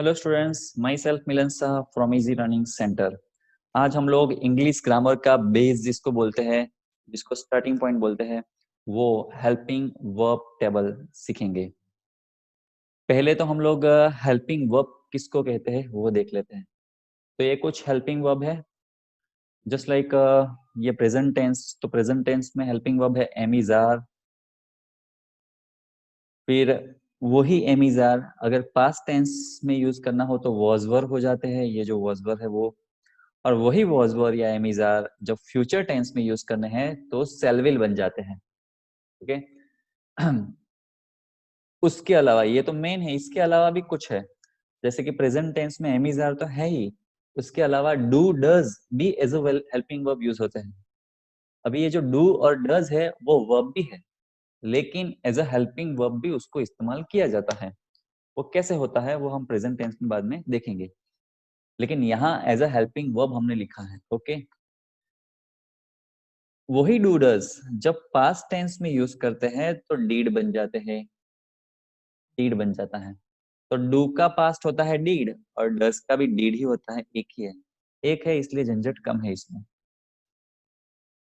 Hello students, my self Milan Shah from easy learning centre. आज हम लोग इंग्लिश ग्रामर का बेस जिसको बोलते हैं, जिसको स्टार्टिंग पॉइंट बोलते हैं, वो हेल्पिंग वर्ब टेबल सीखेंगे। पहले तो हम लोग हेल्पिंग वर्ब किसको कहते हैं वो देख लेते हैं। तो ये कुछ हेल्पिंग वर्ब है, जस्ट लाइक ये प्रेजेंट टेंस। तो प्रेजेंट टेंस में हेल्पिंग वर्ब है एम इज आर। फिर वही एम इज आर अगर पास्ट टेंस में यूज करना हो तो वॉज वर हो जाते हैं, ये जो वॉज वर है वो। और वही वॉज वर या एम इज आर जब फ्यूचर टेंस में यूज करने हैं तो सेल विल बन जाते हैं। ओके। उसके अलावा ये तो मेन है, इसके अलावा भी कुछ है। जैसे कि प्रेजेंट टेंस में एम इज आर तो है ही, उसके अलावा डू डज भी as a helping verb use होते हैं। अभी ये जो डू और डज है वो वर्ब भी है, लेकिन एज अ हेल्पिंग वर्ब भी उसको इस्तेमाल किया जाता है। वो कैसे होता है वो हम प्रेजेंट टेंस में बाद में देखेंगे, लेकिन यहाँ एज अ हेल्पिंग वर्ब हमने लिखा है। ओके। वही डू डज जब पास्ट टेंस में यूज करते हैं तो डीड बन जाते हैं, डीड बन जाता है। तो डू का पास्ट होता है डीड और डज का भी डीड ही होता है, एक ही है, एक है, इसलिए झंझट कम है इसमें।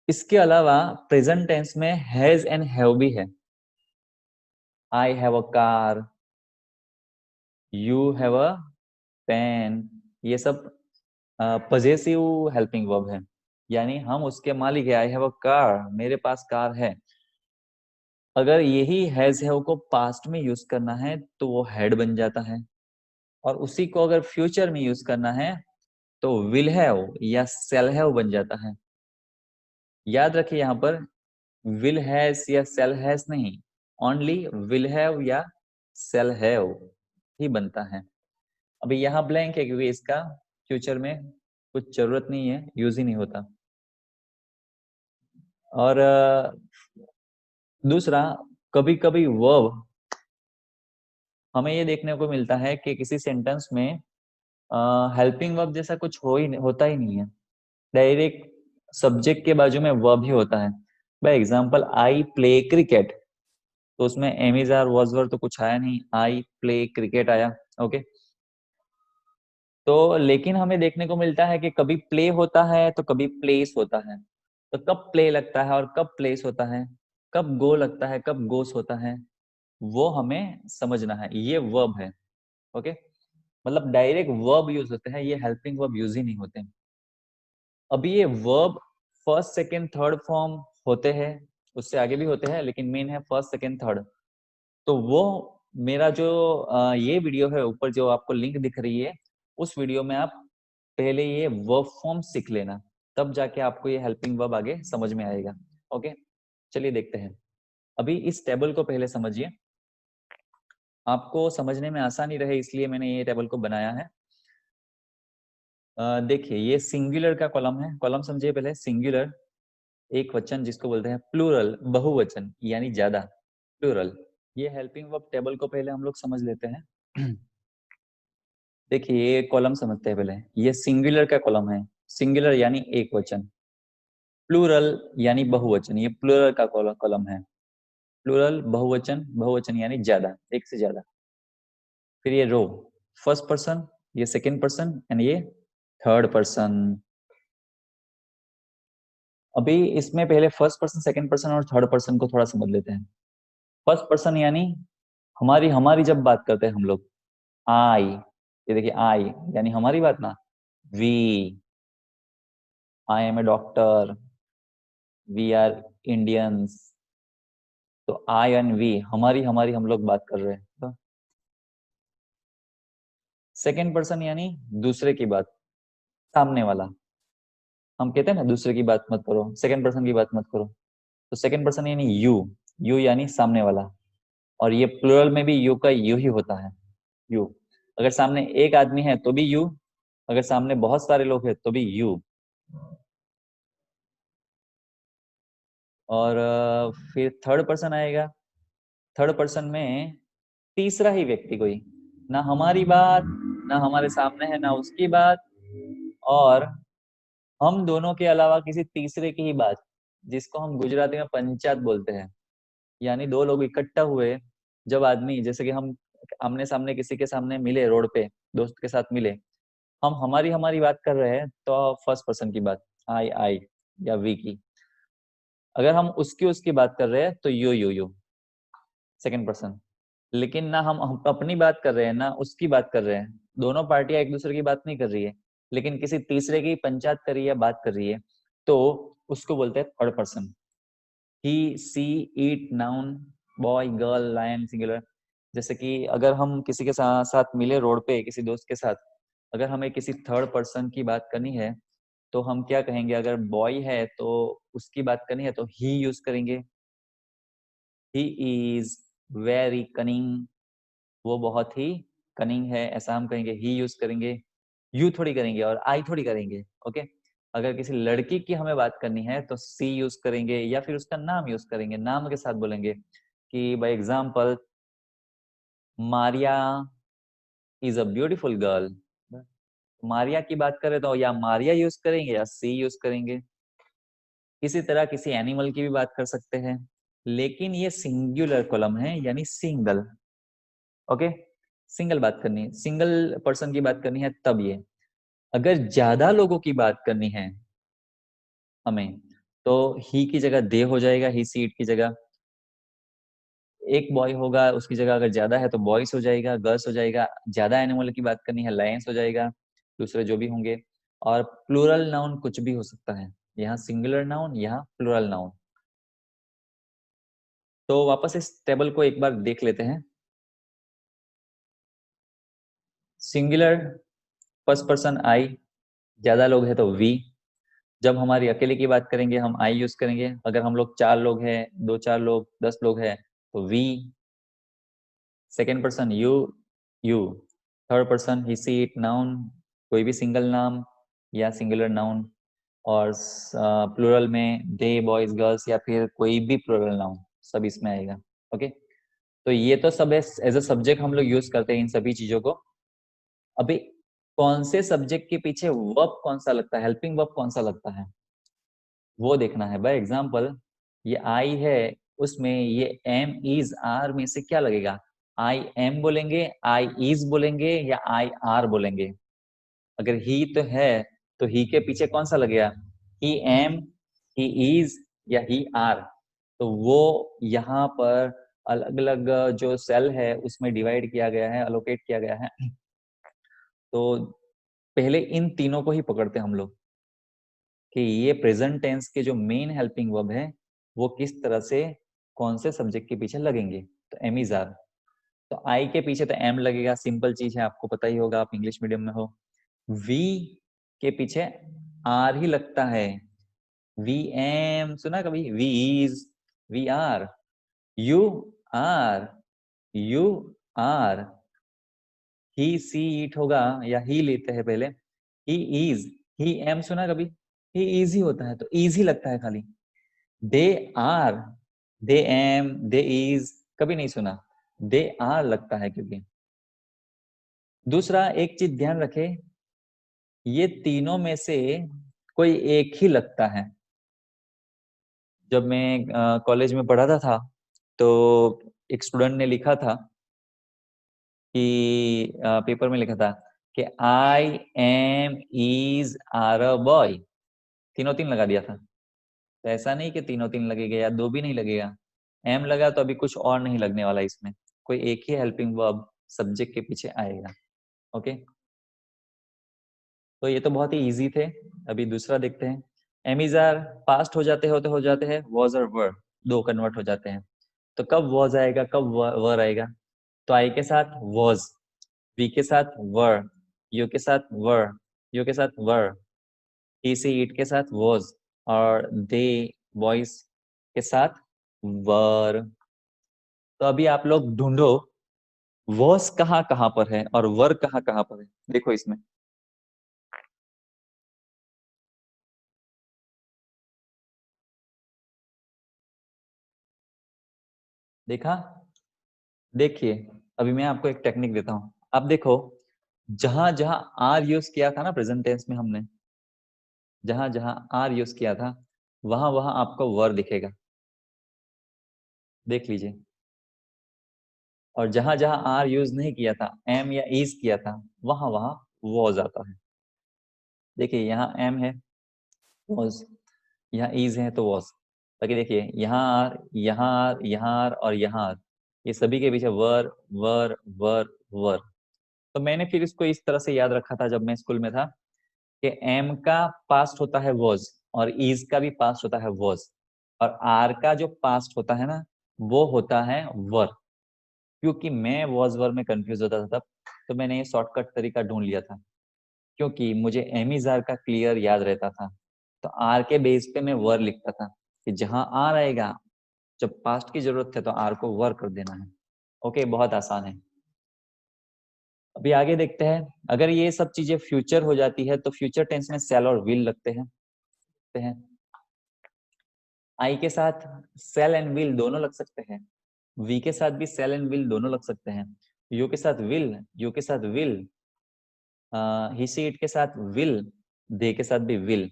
इसके अलावा प्रेजेंट टेंस में हैज एंड हैव भी है। I have a car, you have a pen, ये सब पजेसिव हेल्पिंग वर्ब है, यानी हम उसके मालिक है। आई हैव अ कार, मेरे पास कार है। अगर यही हैज हैव को पास्ट में यूज करना है तो वो हैड बन जाता है, और उसी को अगर फ्यूचर में यूज करना है तो विल हैव या सेल हैव बन जाता है। याद रखिए यहाँ पर विल हैज या सेल हैज नहीं, ओनली विल हैव या सेल हैव ही बनता है। अभी यहाँ ब्लैंक है क्योंकि इसका फ्यूचर में कुछ जरूरत नहीं है, यूज ही नहीं होता। और दूसरा, कभी कभी वर्ब हमें ये देखने को मिलता है कि किसी सेंटेंस में हेल्पिंग वर्ब जैसा कुछ होता ही नहीं है, डायरेक्ट सब्जेक्ट के बाजू में वर्ब ही होता है। By example I play cricket, तो उसमें am is are was were तो कुछ आया नहीं, आई प्ले क्रिकेट आया। ओके। तो लेकिन हमें देखने को मिलता है कि कभी प्ले होता है तो कभी प्लेस होता है। तो कब प्ले लगता है और कब प्लेस होता है, कब गो लगता है कब गोस होता है, वो हमें समझना है। ये वर्ब है। ओके। मतलब डायरेक्ट वर्ब यूज होते हैं, ये हेल्पिंग वर्ब यूज ही नहीं होते। अभी ये verb first second third form होते हैं, उससे आगे भी होते हैं, लेकिन मेन है फर्स्ट सेकेंड थर्ड। तो वो मेरा जो ये वीडियो है ऊपर जो आपको लिंक दिख रही है, उस वीडियो में आप पहले ये वर्ब फॉर्म सीख लेना, तब जाके आपको ये हेल्पिंग वर्ब आगे समझ में आएगा। ओके, चलिए देखते हैं। अभी इस टेबल को पहले समझिए, आपको समझने में आसानी रहे इसलिए मैंने ये टेबल को बनाया है। देखिए ये सिंगुलर का कॉलम है, कॉलम समझिए पहले। सिंगुलर एक वचन जिसको बोलते हैं, प्लूरल बहुवचन यानी ज्यादा, प्लूरल। ये हेल्पिंग वर्ब टेबल को पहले हम लोग समझ लेते हैं। देखिए ये कॉलम समझते हैं पहले। ये सिंगुलर का कॉलम है, सिंगुलर यानी एक वचन, प्लूरल यानी बहुवचन, ये प्लूरल का कॉलम है। प्लूरल बहुवचन, बहुवचन यानी ज्यादा, एक से ज्यादा। फिर ये रो, फर्स्ट पर्सन, ये सेकेंड पर्सन एंड ये थर्ड पर्सन। अभी इसमें पहले फर्स्ट पर्सन सेकेंड पर्सन और थर्ड पर्सन को थोड़ा समझ लेते हैं। फर्स्ट पर्सन यानी हमारी हमारी जब बात करते हैं हम लोग, आई, ये देखिए आई यानी हमारी बात ना। We, I am a doctor, we are Indians. तो आई एंड वी, हमारी हमारी हम लोग बात कर रहे हैं। तो सेकेंड पर्सन यानी दूसरे की बात, सामने वाला। हम कहते हैं ना दूसरे की बात मत करो, सेकेंड पर्सन की बात मत करो। तो सेकेंड पर्सन यानी यू, यू यानी सामने वाला। और ये प्लूरल में भी यू का यू ही होता है, यू। अगर सामने एक आदमी है तो भी यू, अगर सामने बहुत सारे लोग हैं तो भी यू। और फिर थर्ड पर्सन आएगा। थर्ड पर्सन में तीसरा ही व्यक्ति कोई, ना हमारी बात, ना हमारे सामने है ना उसकी बात, और हम दोनों के अलावा किसी तीसरे की ही बात, जिसको हम गुजराती में पंचायत बोलते हैं। यानी दो लोग इकट्ठा हुए, जब आदमी, जैसे कि हम आमने सामने किसी के सामने मिले, रोड पे दोस्त के साथ मिले, हम हमारी हमारी बात कर रहे हैं तो फर्स्ट पर्सन की बात, आई या वी की। अगर हम उसकी उसकी बात कर रहे हैं तो यू सेकंड पर्सन। लेकिन ना हम अपनी बात कर रहे हैं ना उसकी बात कर रहे हैं, दोनों पार्टियां एक दूसरे की बात नहीं कर रही है, लेकिन किसी तीसरे की पंचायत कर रही है, बात कर रही है, तो उसको बोलते हैं third person. He, she, it, noun, boy, girl, lion, singular. जैसे कि अगर हम किसी के साथ मिले रोड पे किसी दोस्त के साथ, अगर हमें किसी थर्ड पर्सन की बात करनी है तो हम क्या कहेंगे? अगर बॉय है तो उसकी बात करनी है तो ही यूज करेंगे। ही इज वेरी कनिंग, वो बहुत ही कनिंग है, ऐसा हम कहेंगे, ही यूज करेंगे। यू थोड़ी करेंगे और आई थोड़ी करेंगे। ओके। अगर किसी लड़की की हमें बात करनी है तो सी यूज करेंगे या फिर उसका नाम यूज करेंगे, नाम के साथ बोलेंगे कि by example Maria is a beautiful girl. Maria की बात करें तो या मारिया यूज करेंगे या सी यूज करेंगे। इसी तरह किसी एनिमल की भी बात कर सकते हैं, लेकिन ये सिंगुलर कॉलम है यानी सिंगल। ओके। सिंगल बात करनी है, सिंगल पर्सन की बात करनी है तब ये। अगर ज्यादा लोगों की बात करनी है हमें तो ही की जगह दे हो जाएगा, ही सीट की जगह। एक बॉय होगा उसकी जगह अगर ज्यादा है तो बॉयज हो जाएगा, गर्ल्स हो जाएगा। ज्यादा एनिमल की बात करनी है लायंस हो जाएगा, दूसरे जो भी होंगे। और प्लूरल नाउन कुछ भी हो सकता है, यहाँ सिंगुलर नाउन, यहाँ प्लूरल नाउन। तो वापस इस टेबल को एक बार देख लेते हैं। सिंगुलर फर्स्ट पर्सन आई, ज्यादा लोग हैं तो वी। जब हमारी अकेले की बात करेंगे हम आई यूज करेंगे। अगर हम लोग 4 लोग हैं, 2 4 लोग, 10 लोग हैं तो we. Second person you. Third person he she it noun, कोई भी सिंगल नाम या सिंगुलर नाउन। और प्लूरल में दे, बॉयज, गर्ल्स या फिर कोई भी प्लूरल नाउन सब इसमें आएगा। ओके। तो ये तो सब एज अ सब्जेक्ट हम लोग यूज करते हैं इन सभी चीजों को। अभी कौन से सब्जेक्ट के पीछे वर्ब कौन सा लगता है, हेल्पिंग वर्ब कौन सा लगता है, वो देखना है। बाय एग्जाम्पल ये आई है, उसमें ये एम इज आर में से क्या लगेगा? आई एम बोलेंगे, आई इज बोलेंगे या आई आर बोलेंगे? अगर ही तो है तो ही के पीछे कौन सा लगेगा? ही एम, ही इज या ही आर? तो वो यहाँ पर अलग अलग जो सेल है उसमें डिवाइड किया गया है, अलोकेट किया गया है। तो पहले इन तीनों को ही पकड़ते हैं हम लोग कि ये प्रेजेंट टेंस के जो मेन हेल्पिंग वर्ब है वो किस तरह से कौन से सब्जेक्ट के पीछे लगेंगे। तो एम इज आर, तो आई के पीछे तो एम लगेगा, सिंपल चीज है, आपको पता ही होगा, आप इंग्लिश मीडियम में हो। वी के पीछे आर ही लगता है। वी एम सुना कभी? We is, we are, you are, you are. He she it होगा या ही लेते हैं पहले। ही इज, ही एम सुना कभी? ही इज ही होता है तो इज ही लगता है खाली। They are, they am, they is कभी नहीं सुना, दे आर लगता है क्योंकि। दूसरा एक चीज ध्यान रखे, ये तीनों में से कोई एक ही लगता है। जब मैं कॉलेज में पढ़ाता था तो एक स्टूडेंट ने लिखा था कि पेपर में लिखा था कि I am is are a boy, तीनों तीन लगा दिया था। तो ऐसा नहीं कि तीनों तीन लगेगा या दो भी नहीं लगेगा, एम लगा तो अभी कुछ और नहीं लगने वाला इसमें, कोई एक ही हेल्पिंग वर्ब सब्जेक्ट के पीछे आएगा। ओके। तो ये तो बहुत ही इजी थे। अभी दूसरा देखते हैं। एम इज आर पास्ट हो जाते हैं वॉज और वर, दो कन्वर्ट हो जाते हैं। तो कब वॉज आएगा, कब वर आएगा? तो आई के साथ वॉज, वी के साथ वर, यू के साथ वर, यू के साथ वर, ही सी इट के साथ वॉज, और दे बॉयज के साथ वर। तो अभी आप लोग ढूंढो वॉज कहाँ कहाँ पर है और वर कहाँ कहाँ पर है। देखो इसमें देखा, देखिए अभी मैं आपको एक टेक्निक देता हूँ। आप देखो, जहां जहां आर यूज किया था ना प्रेजेंट टेंस में हमने, जहां जहां आर यूज किया था वहां वहां आपको वर दिखेगा। देख लीजिए। और जहां जहां आर यूज नहीं किया था, एम या इज किया था, वहां वहां वॉज आता है। देखिए यहाँ एम है, वॉज, यहाँ इज है तो वॉज। बाकी देखिए यहाँ आर, यहाँ आर, यहाँ आर और यहाँ आर, ये सभी के पीछे वर वर वर वर। तो मैंने फिर इसको इस तरह से याद रखा था जब मैं स्कूल में था, कि एम का पास्ट होता है वॉज, और इज का भी पास्ट होता है वॉज, और आर का जो पास्ट होता है ना, वो होता है वर। क्योंकि मैं वॉज वर में कंफ्यूज होता था तब, तो मैंने ये शॉर्टकट तरीका ढूंढ लिया था, क्योंकि मुझे एम इज आर का क्लियर याद रहता था। तो आर के बेस पे मैं वर लिखता था, कि जहां आर आएगा, जब पास्ट की जरूरत है तो आर को वर कर देना है। ओके, बहुत आसान है। अभी आगे देखते हैं, अगर ये सब चीजें फ्यूचर हो जाती है तो फ्यूचर टेंस में सेल और विल लगते हैं। आई के साथ सेल एंड विल दोनों लग सकते हैं, वी के साथ भी सेल एंड विल दोनों लग सकते हैं, यू के साथ विल, यू के साथ विल, ही सी इट के साथ विल, दे के साथ भी विल।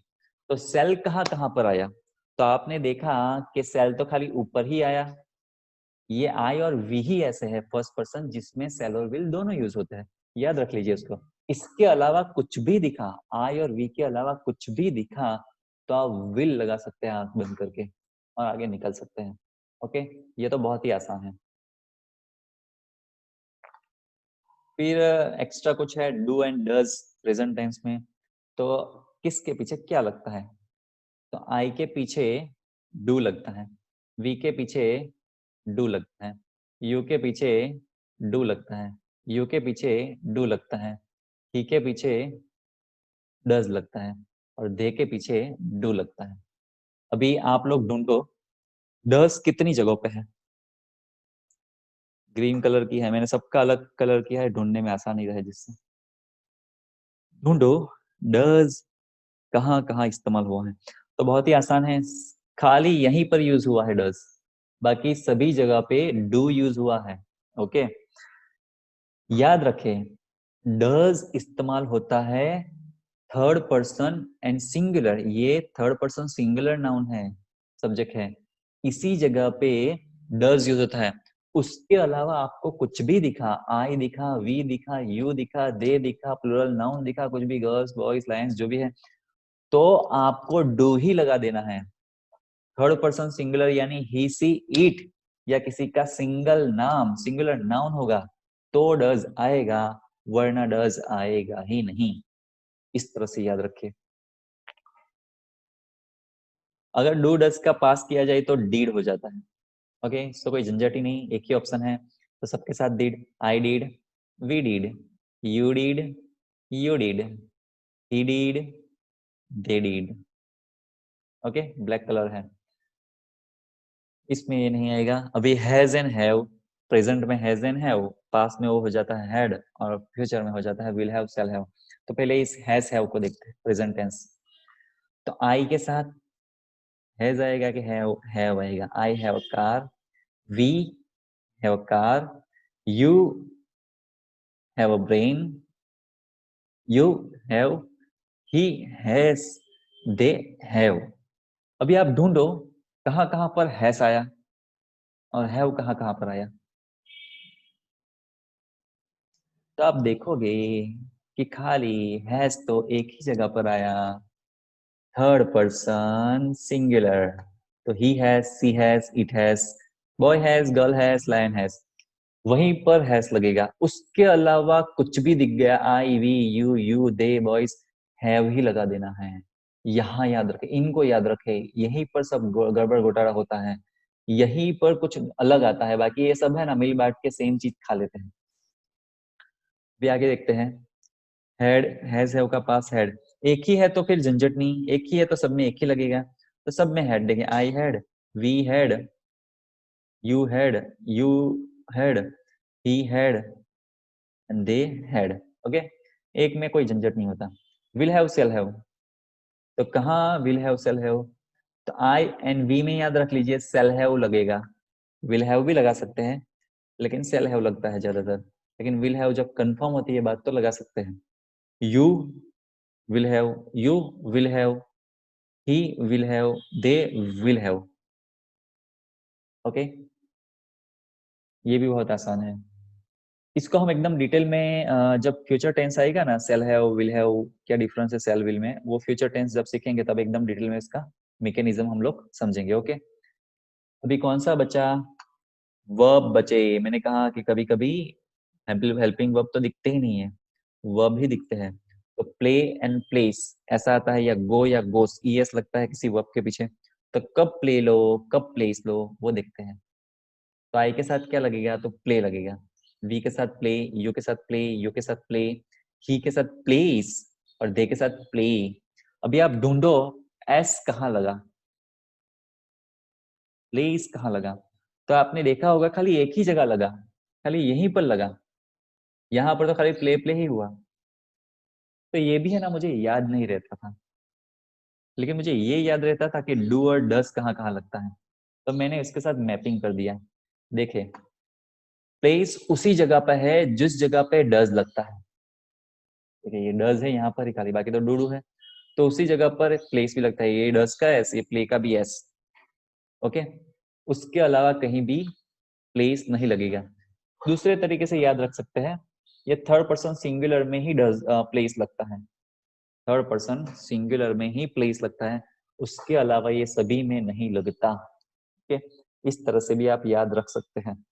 तो सेल कहाँ कहाँ पर आया? तो आपने देखा कि सेल तो खाली ऊपर ही आया। ये आई और वी ही ऐसे है फर्स्ट पर्सन जिसमें सेल और विल दोनों यूज होते हैं, याद रख लीजिए उसको। इसके अलावा कुछ भी दिखा, आई और वी के अलावा कुछ भी दिखा, तो आप विल लगा सकते हैं आंख बंद करके और आगे निकल सकते हैं। ओके, ये तो बहुत ही आसान है। फिर एक्स्ट्रा कुछ है, do and does present tense में। तो किसके पीछे क्या लगता है? तो आई के पीछे डू लगता है, वी के पीछे डू लगता है, यू के पीछे डू लगता है, यू के पीछे डू लगता है, ही के पीछे डज लगता है, और दे के पीछे डू लगता है। अभी आप लोग ढूंढो डज कितनी जगहों पे है। ग्रीन कलर की है, मैंने सबका अलग कलर किया है, ढूंढने में आसानी रहे जिससे। ढूंढो डज कहाँ कहाँ इस्तेमाल हुआ है। तो बहुत ही आसान है, खाली यहीं पर यूज हुआ है डज, बाकी सभी जगह पे डू यूज हुआ है। ओके, याद रखें, डज इस्तेमाल होता है थर्ड पर्सन एंड सिंगुलर, ये थर्ड पर्सन सिंगुलर नाउन है, सब्जेक्ट है, इसी जगह पे डज यूज होता है। उसके अलावा आपको कुछ भी दिखा, आई दिखा, वी दिखा, यू दिखा, दे दिखा, प्लूरल नाउन दिखा, कुछ भी, गर्ल्स बॉयज लायंस जो भी है, तो आपको डू ही लगा देना है। थर्ड पर्सन सिंगुलर यानी ही सी इट, या किसी का सिंगल नाम सिंगुलर नाउन होगा तो डज आएगा, वरना डज आएगा ही नहीं। इस तरह से याद रखिए। अगर डू डज का पास किया जाए तो डीड हो जाता है। ओके, सो कोई झंझट ही नहीं, एक ही ऑप्शन है, तो सबके साथ did. I did, we did, you did, you did, he did, they did. Okay, black colour है, इसमें ये नहीं आएगा। अभी हैज एंड हैव, प्रेजेंट में हैज एंड हैव, पास में वो हो जाता है हैड, और फ्यूचर में हो जाता है विल हैव, शैल हैव। तो पहले इस हैज हैव को देखते हैं, प्रेजेंट टेंस। तो आई के साथ हैज आएगा कि हैव आएगा? I have a car, we have a car, you have a brain, you have, he has, they have. अभी आप ढूंढो कहां कहां पर हैज आया और हैव कहां कहां पर आया। तो आप देखोगे कि खाली हैज तो एक ही जगह पर आया, थर्ड पर्सन सिंगुलर। तो he has, she has, it has, boy has, girl has, lion has, वहीं पर हैज लगेगा। उसके अलावा कुछ भी दिख गया, I we you you they boys, have ही लगा देना है। यहाँ याद रखे, इनको याद रखे, यहीं पर सब गड़बड़ घोटाला होता है, यहीं पर कुछ अलग आता है, बाकी ये सब है ना मिल बांट के सेम चीज खा लेते हैं। भी आगे देखते हैं, हेड हैज हैव का पास हेड, एक ही है तो फिर झंझट नहीं, एक ही है तो सब में एक ही लगेगा। तो सब में हेड देखें, I had, we had, you had, you had, he had, and they had. Okay, एक में कोई झंझट नहीं होता। विल हैव, सेल हैव, तो कहाँ विल हैव सेल हैव? तो आई एंड वी में याद रख लीजिए सेल हैव लगेगा। विल हैव भी लगा सकते हैं, लेकिन सेल हैव लगता है ज्यादातर, लेकिन विल हैव जब कंफर्म होती है बात तो लगा सकते हैं। You will have, you will have, he will have, they will have। Okay, ये भी बहुत आसान है। इसको हम एकदम डिटेल में जब फ्यूचर टेंस आएगा ना, सेल हैव, विल हैव, क्या डिफरेंस है सेल विल में, वो फ्यूचर टेंस जब सीखेंगे तब एकदम डिटेल में इसका मैकेनिज्म हम लोग समझेंगे। ओके, अभी कौन सा बचा? वर्ब बचे। मैंने कहा कि कभी कभी हेल्पिंग वर्ब तो दिखते ही नहीं है, वर्ब ही दिखते हैं। तो प्ले एंड प्लेस ऐसा आता है, या गो या गोस, ईएस लगता है किसी वर्ब के पीछे, तो कब प्ले लो कब प्लेस लो वो देखते हैं। तो आई के साथ क्या लगेगा? तो प्ले लगेगा। वी के साथ प्ले, यू के साथ प्ले, यू के साथ प्ले, ही के साथ प्लेस, और दे के साथ प्ले। अभी आप ढूंढो एस कहाँ लगा, प्लेस कहाँ लगा। तो आपने देखा होगा खाली एक ही जगह लगा, खाली यहीं पर लगा, यहाँ पर तो खाली प्ले प्ले ही हुआ। तो ये भी है ना, मुझे याद नहीं रहता था, लेकिन मुझे ये याद रहता था कि डू और डस कहाँ कहाँ लगता है। तो मैंने इसके साथ मैपिंग कर दिया। देखे, प्लेस उसी जगह पे है जिस जगह पे डज लगता है। देखिए ये डज है यहाँ पर ही खाली, बाकी तो डू डू है। तो उसी जगह पर प्लेस भी लगता है, ये डज का एस, ये प्ले का भी एस। ओके, उसके अलावा कहीं भी प्लेस नहीं लगेगा। दूसरे तरीके से याद रख सकते हैं, ये थर्ड पर्सन सिंगुलर में ही डज प्लेस लगता है, थर्ड पर्सन सिंगुलर में ही प्लेस लगता है, उसके अलावा ये सभी में नहीं लगता। ओके, इस तरह से भी आप याद रख सकते हैं।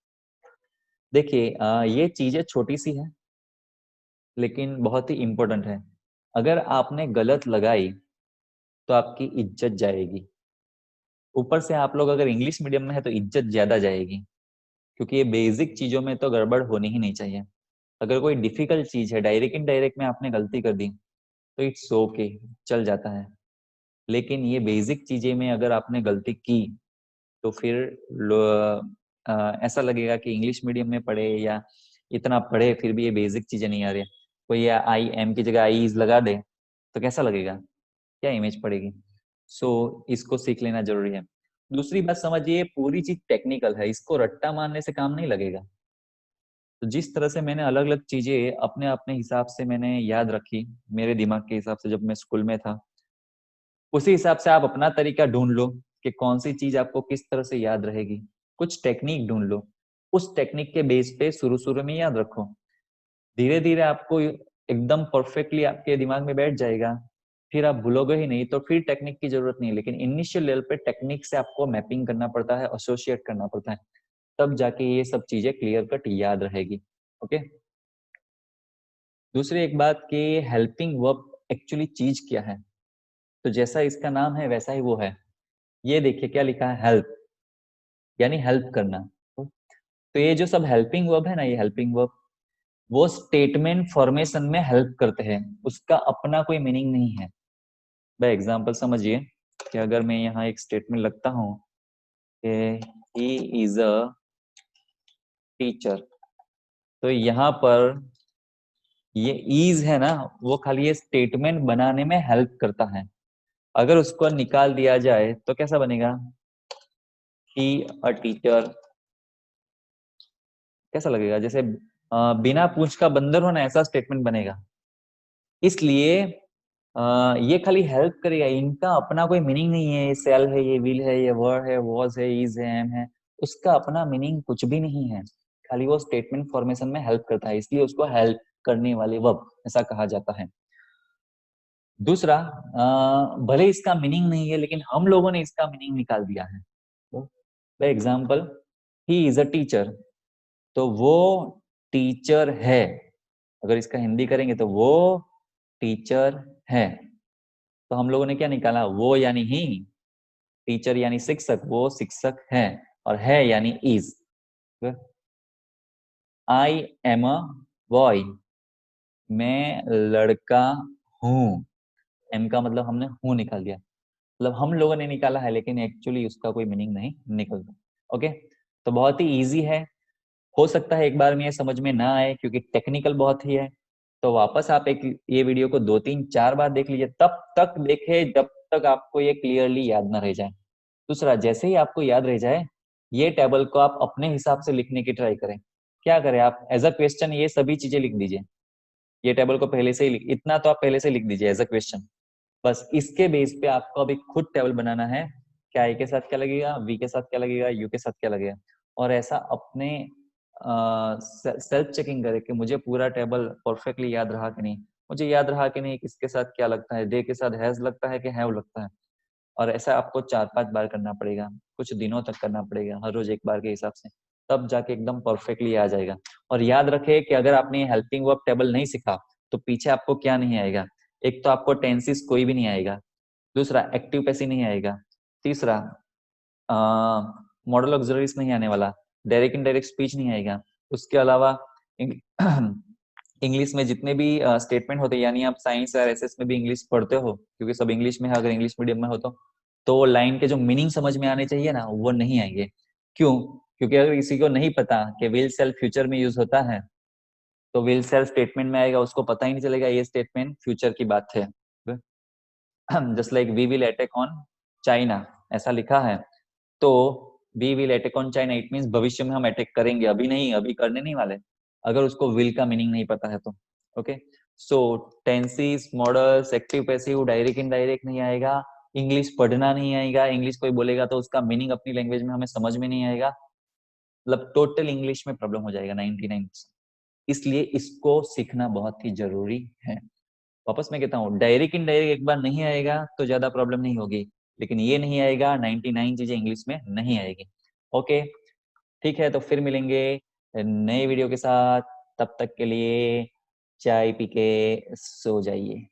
देखिए ये चीजें छोटी सी है लेकिन बहुत ही इंपॉर्टेंट है। अगर आपने गलत लगाई तो आपकी इज्जत जाएगी। ऊपर से आप लोग अगर इंग्लिश मीडियम में है तो इज्जत ज्यादा जाएगी, क्योंकि ये बेसिक चीजों में तो गड़बड़ होनी ही नहीं चाहिए। अगर कोई डिफिकल्ट चीज है, डायरेक्ट इनडायरेक्ट में आपने गलती कर दी तो इट्स ओके, चल जाता है। लेकिन ये बेसिक चीजें में अगर आपने गलती की तो फिर ऐसा लगेगा कि इंग्लिश मीडियम में पढ़े या इतना पढ़े फिर भी ये बेसिक चीजें नहीं आ रही। कोई आई एम की जगह आई इज लगा दे तो कैसा लगेगा, क्या इमेज पड़ेगी। सो इसको सीख लेना जरूरी है। दूसरी बात समझिए, पूरी चीज टेक्निकल है, इसको रट्टा मारने से काम नहीं लगेगा। तो जिस तरह से मैंने अलग अलग चीजें अपने अपने हिसाब से मैंने याद रखी, मेरे दिमाग के हिसाब से जब मैं स्कूल में था, उसी हिसाब से आप अपना तरीका ढूंढ लो कि कौन सी चीज आपको किस तरह से याद रहेगी। कुछ टेक्निक ढूंढ लो, उस टेक्निक के बेस पे शुरू शुरू में याद रखो, धीरे धीरे आपको एकदम परफेक्टली आपके दिमाग में बैठ जाएगा, फिर आप भूलोगे ही नहीं। तो फिर टेक्निक की जरूरत नहीं है, लेकिन इनिशियल लेवल पे टेक्निक से आपको मैपिंग करना पड़ता है, एसोसिएट करना पड़ता है, तब जाके ये सब चीजें क्लियर कट याद रहेगी। ओके, दूसरी एक बात कि हेल्पिंग वर्ब एक्चुअली चीज क्या है। तो जैसा इसका नाम है वैसा ही वो है। ये देखिए क्या लिखा है, हेल्प, यानी हेल्प करना। तो ये जो सब हेल्पिंग वर्ब है ना, ये हेल्पिंग वर्ब वो स्टेटमेंट फॉर्मेशन में हेल्प करते हैं, उसका अपना कोई मीनिंग नहीं है। बाय एग्जांपल समझिए कि अगर मैं यहाँ एक स्टेटमेंट लगता हूँ कि ही इज अ टीचर, तो यहाँ पर ये इज है ना, वो खाली ये स्टेटमेंट बनाने में हेल्प करता है। अगर उसको निकाल दिया जाए तो कैसा बनेगा, ही अ टीचर, कैसा लगेगा, जैसे बिना पूंछ का बंदर हो ना, ऐसा स्टेटमेंट बनेगा। इसलिए ये खाली हेल्प करेगा, इनका अपना कोई मीनिंग नहीं है। ये सेल है, ये विल है, ये वर है, वॉज है, इज है, एम है, उसका अपना मीनिंग कुछ भी नहीं है। खाली वो स्टेटमेंट फॉर्मेशन में हेल्प करता है, इसलिए उसको हेल्प करने वाले वर्ब ऐसा कहा जाता है। दूसरा, भले इसका मीनिंग नहीं है लेकिन हम लोगों ने इसका मीनिंग निकाल दिया है। For example, he is a teacher, तो वो टीचर है। अगर इसका हिंदी करेंगे तो वो टीचर है। तो हम लोगों ने क्या निकाला, वो यानी ही, टीचर यानी शिक्षक, वो शिक्षक है, और है यानी is. I am a boy, मैं लड़का हूँ। एम का मतलब हमने हूँ निकाल दिया, मतलब हम लोगों ने निकाला है लेकिन एक्चुअली उसका कोई मीनिंग नहीं निकलता। ओके, तो बहुत ही इजी है। हो सकता है एक बार में ये समझ में ना आए क्योंकि टेक्निकल बहुत ही है, तो वापस आप एक ये वीडियो को 2 3 4 बार देख लीजिए, तब तक देखे जब तक आपको ये क्लियरली याद ना रह जाए। दूसरा, जैसे ही आपको याद रह जाए, ये टेबल को आप अपने हिसाब से लिखने की ट्राई करें। क्या करें, आप एज अ क्वेश्चन ये सभी चीजें लिख दीजिए। ये टेबल को पहले से ही इतना तो आप पहले से लिख दीजिए एज अ क्वेश्चन। बस इसके बेस पे आपको अभी खुद टेबल बनाना है, क्या आई के साथ क्या लगेगा, वी के साथ क्या लगेगा, यू के साथ क्या लगेगा, और ऐसा अपने सेल्फ चेकिंग करें कि मुझे पूरा टेबल परफेक्टली याद रहा कि नहीं, मुझे याद रहा कि नहीं, किसके साथ क्या लगता है, दे के साथ हैज लगता है कि हैव लगता है। और ऐसा आपको 4-5 बार करना पड़ेगा, कुछ दिनों तक करना पड़ेगा, हर रोज एक बार के हिसाब से, तब जाके एकदम परफेक्टली आ जाएगा। और याद रखे कि अगर आपने हेल्पिंग वर्ब टेबल नहीं सीखा तो पीछे आपको क्या नहीं आएगा, एक तो आपको टेंसेस कोई भी नहीं आएगा, दूसरा एक्टिव पैसिव नहीं आएगा, तीसरा मॉडल ऑक्सिलरीज नहीं आने वाला, डायरेक्ट इनडायरेक्ट स्पीच नहीं आएगा। उसके अलावा इंग्लिश में जितने भी स्टेटमेंट होते हैं, यानी आप साइंस या एसएस में भी इंग्लिश पढ़ते हो, क्योंकि सब इंग्लिश में है, अगर इंग्लिश मीडियम में हो तो लाइन के जो मीनिंग समझ में आने चाहिए ना, वो नहीं आएंगे। क्यों? क्योंकि अगर किसी को नहीं पता कि विल सेल फ्यूचर में यूज होता है, तो विल सेल स्टेटमेंट में आएगा, उसको पता ही नहीं चलेगा ये स्टेटमेंट फ्यूचर की बात है। Just like we will attack on China, ऐसा लिखा है, तो we will attack on China, it means भविष्य में हम अटैक करेंगे, अभी नहीं, अभी करने नहीं वाले, अगर उसको विल का मीनिंग नहीं पता है तो। Okay, so tenses, modals, active passive, direct indirect नहीं आएगा, इंग्लिश पढ़ना नहीं आएगा, इंग्लिश कोई बोलेगा तो उसका मीनिंग अपनी लैंग्वेज में हमें समझ में नहीं आएगा, मतलब टोटल इंग्लिश में प्रॉब्लम हो जाएगा 99%। इसलिए इसको सीखना बहुत ही जरूरी है। वापस मैं कहता हूँ, डायरेक्ट इनडायरेक्ट एक बार नहीं आएगा तो ज्यादा प्रॉब्लम नहीं होगी, लेकिन ये नहीं आएगा, 99 चीजें इंग्लिश में नहीं आएगी। ओके, ठीक है, तो फिर मिलेंगे नए वीडियो के साथ, तब तक के लिए चाय पी के सो जाइए।